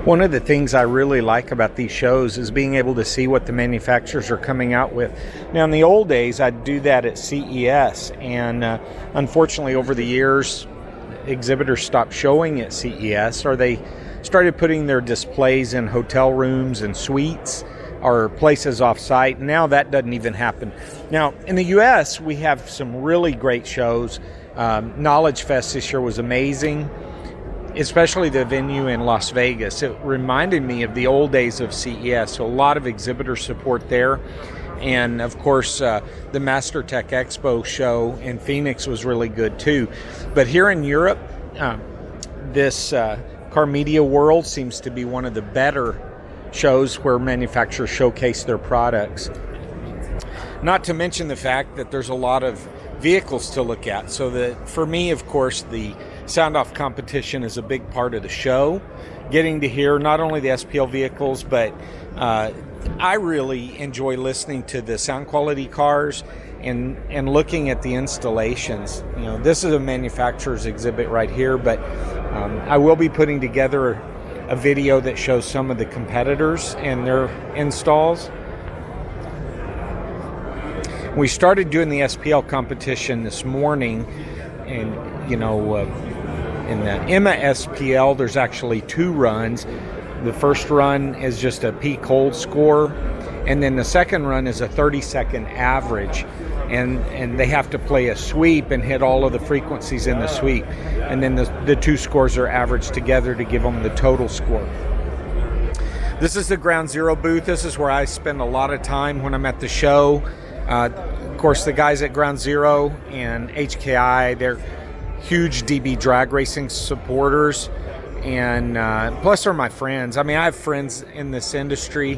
One of the things I really like about these shows is being able to see what the manufacturers are coming out with. Now, in the old days, I'd do that at CES, and unfortunately, over the years, exhibitors stopped showing at CES, or they started putting their displays in hotel rooms and suites or places off-site. Now that doesn't even happen. Now, in the U.S., we have some really great shows. Knowledge Fest this year was amazing, especially the venue in Las Vegas. It reminded me of the old days of CES, so a lot of exhibitor support there. And of course, the MasterTech Expo show in Phoenix was really good too. But here in Europe, this Carmedia World seems to be one of the better shows where manufacturers showcase their products. Not to mention the fact that there's a lot of vehicles to look at. So for me, of course, the sound-off competition is a big part of the show. Getting to hear not only the SPL vehicles, but I really enjoy listening to the sound quality cars and looking at the installations. You know, this is a manufacturer's exhibit right here, but I will be putting together a video that shows some of the competitors and their installs. We started doing the SPL competition this morning, and you know, in the EMA SPL, there's actually 2 runs. The first run is just a peak hold score, and then the second run is a 30-second average, and they have to play a sweep and hit all of the frequencies in the sweep, and then the 2 scores are averaged together to give them the total score. This is the Ground Zero booth. This is where I spend a lot of time when I'm at the show. Of course, the guys at Ground Zero and HKI, they're huge DB drag racing supporters, and plus they're my friends. I mean, I have friends in this industry,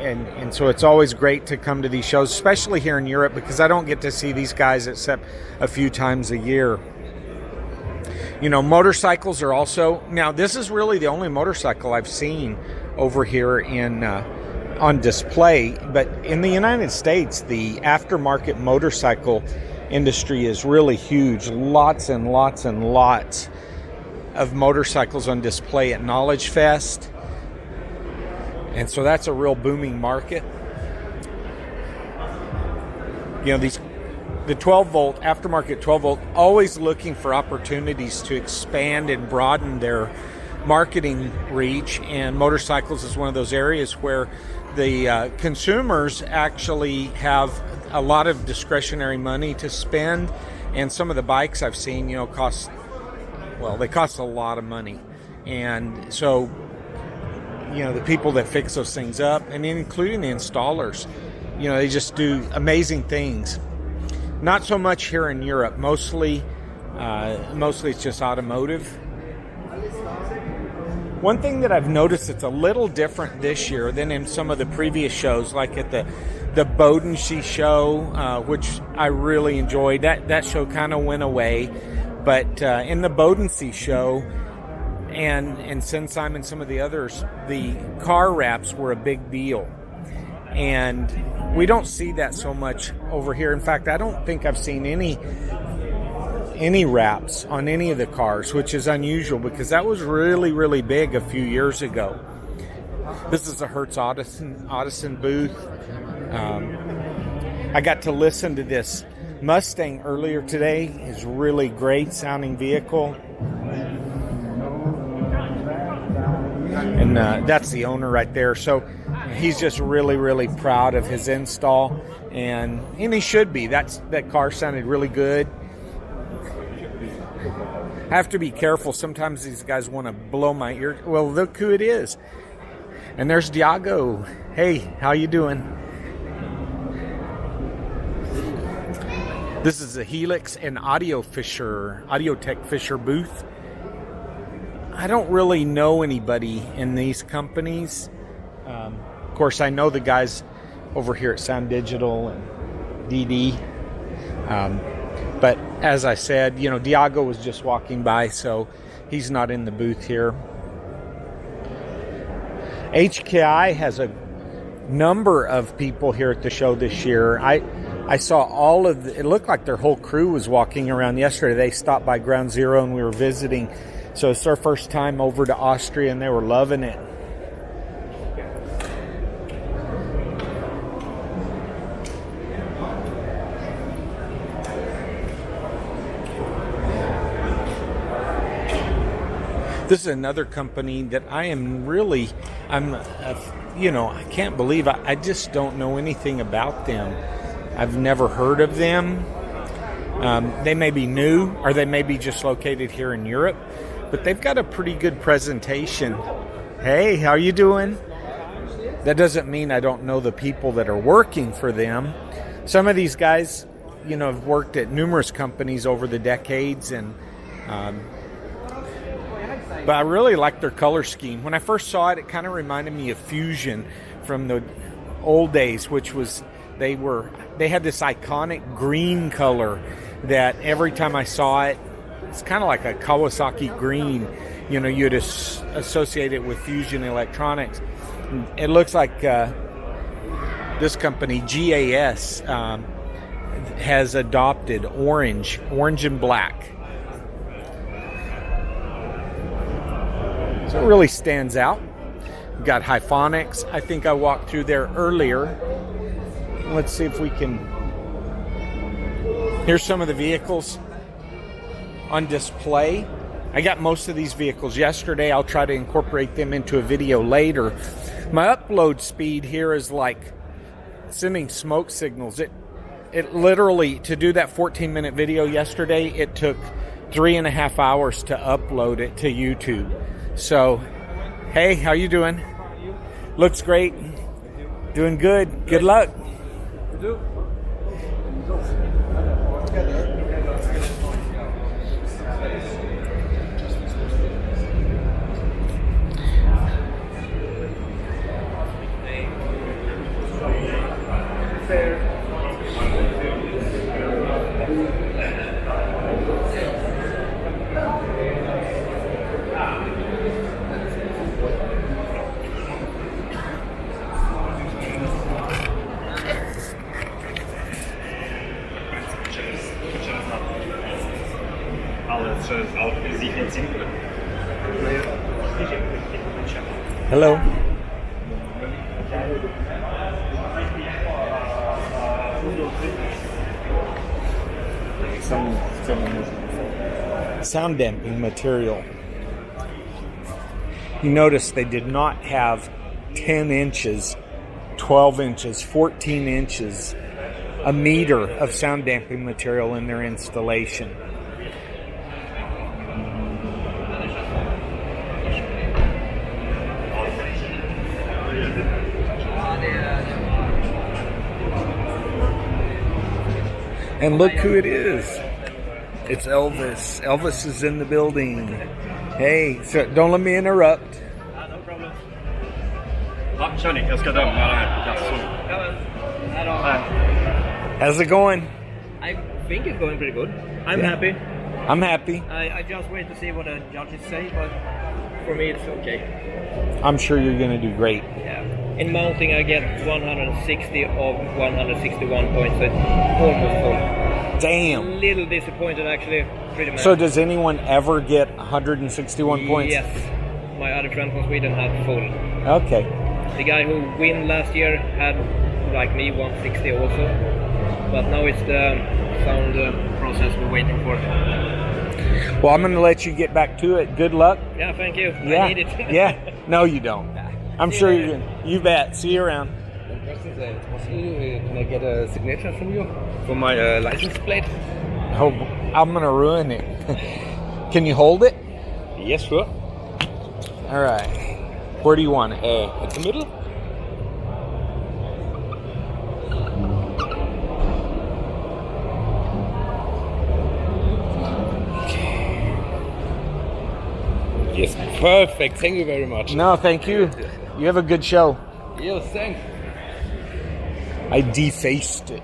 and so it's always great to come to these shows, especially here in Europe, because I don't get to see these guys except a few times a year. You know, motorcycles are also, now this is really the only motorcycle I've seen over here in on display, but in the United States, the aftermarket motorcycle industry is really huge. Lots and lots and lots of motorcycles on display at Knowledge Fest, and so that's a real booming market. You know, the 12 volt aftermarket 12 volt always looking for opportunities to expand and broaden their marketing reach, and motorcycles is one of those areas where the consumers actually have a lot of discretionary money to spend, and some of the bikes I've seen, you know, they cost a lot of money. And so, you know, the people that fix those things up, and including the installers, you know, they just do amazing things. Not so much here in Europe. Mostly it's just automotive. One thing that I've noticed that's a little different this year than in some of the previous shows, like at the Bodensee show, which I really enjoyed. That show kind of went away. But in the Bodensee show, and Sensheim and some of the others, the car wraps were a big deal. And we don't see that so much over here. In fact, I don't think I've seen any wraps on any of the cars, which is unusual because that was really, really big a few years ago. This is a Hertz Audison booth. I got to listen to this Mustang earlier today. It's a really great sounding vehicle. And that's the owner right there. So he's just really, really proud of his install, and he should be. That car sounded really good. I have to be careful. Sometimes these guys want to blow my ear. Well, look who it is. And there's Diago. Hey, how you doing? This is the Helix and Audiotech Fisher booth. I don't really know anybody in these companies. Of course, I know the guys over here at Sound Digital and DD. But as I said, you know, Diago was just walking by, so he's not in the booth here. HKI has a number of people here at the show this year. I saw all of it looked like their whole crew was walking around yesterday. They stopped by Ground Zero and we were visiting. So it's their first time over to Austria and they were loving it. This is another company that I can't believe I just don't know anything about them. I've never heard of them. They may be new or they may be just located here in Europe, but they've got a pretty good presentation. Hey, how you doing? That doesn't mean I don't know the people that are working for them. Some of these guys, you know, have worked at numerous companies over the decades and but I really like their color scheme. When I first saw it, it kind of reminded me of Fusion from the old days, which was they had this iconic green color that every time I saw it, it's kind of like a Kawasaki green. You know, you'd associate it with Fusion Electronics. It looks like this company, GAS, has adopted orange and black. So it really stands out. We've got Hyphonics. I think I walked through there earlier. Let's see if we can. Here's some of the vehicles on display. I got most of these vehicles yesterday. I'll try to incorporate them into a video later. My upload speed here is like sending smoke signals. It literally, to do that 14-minute video yesterday, it took 3.5 hours to upload it to YouTube. So, hey, how you doing? Looks great. Doing good. Good luck. Hello. Sound damping material. You notice they did not have 10 inches, 12 inches, 14 inches, a meter of sound damping material in their installation. And look who it is. It's Elvis. Elvis is in the building. Hey, so don't let me interrupt. No problem. Kör ni, jag ska döma det här på plats. How's it going? I think it's going pretty good. I'm happy. I'm happy. I just wait to see what the judges say, but for me it's okay. I'm sure you're going to do great. Yeah. In mounting I get 160 of 161 points, so it's almost full. Damn. A little disappointed actually, pretty much. So does anyone ever get 161 points? Yes. My other friend from Sweden had full. Okay. The guy who won last year had, like me, 160 also. But now it's the sound process we're waiting for. Well, I'm going to let you get back to it. Good luck. Yeah, thank you. Yeah. I need it. Yeah. No, you don't. I'm sure you're going to. You bet. See you around. Can I get a signature from you for my license plate? Oh, I'm going to ruin it. Can you hold it? Yes, sure. All right. Where do you want it? At the middle. Yes, perfect. Thank you very much. No, thank you. You have a good show. Yes, thanks. I defaced it.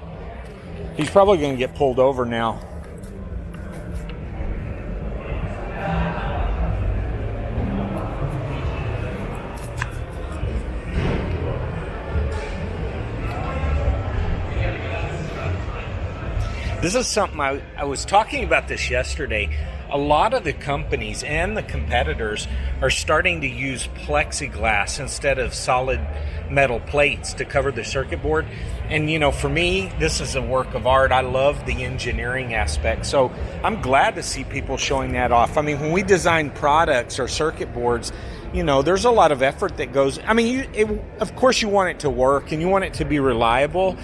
He's probably going to get pulled over now. This is something I was talking about this yesterday. A lot of the companies and the competitors are starting to use plexiglass instead of solid metal plates to cover the circuit board. And, you know, for me, this is a work of art. I love the engineering aspect. So I'm glad to see people showing that off. I mean, when we design products or circuit boards, you know, there's a lot of effort that goes. I mean, of course you want it to work and you want it to be reliable,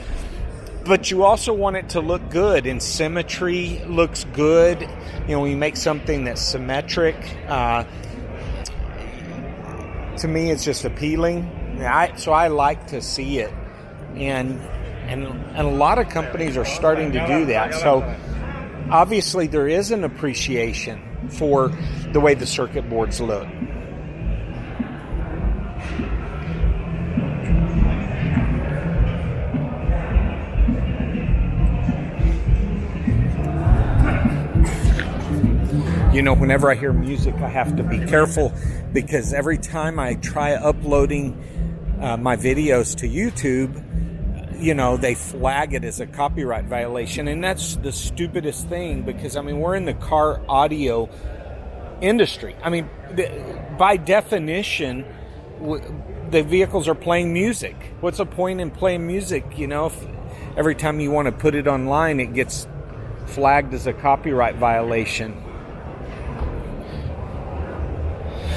but you also want it to look good, and symmetry looks good. You know, when you make something that's symmetric, to me it's just appealing. So I like to see it, and a lot of companies are starting to do that. So obviously there is an appreciation for the way the circuit boards look. You know, whenever I hear music, I have to be careful, because every time I try uploading my videos to YouTube, you know, they flag it as a copyright violation. And that's the stupidest thing, because, I mean, we're in the car audio industry. I mean, by definition, the vehicles are playing music. What's the point in playing music, you know, if every time you want to put it online, it gets flagged as a copyright violation?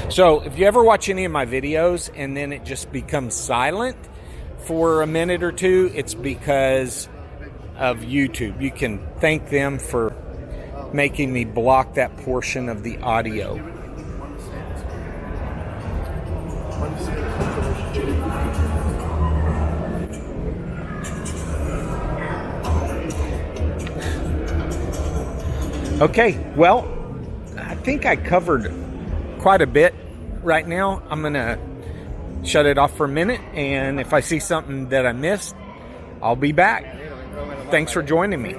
So if you ever watch any of my videos and then it just becomes silent for a minute or two, it's because of YouTube. You can thank them for making me block that portion of the audio. Okay, well, I think I covered quite a bit right now. I'm going to shut it off for a minute, and if I see something that I missed, I'll be back. Thanks for joining me.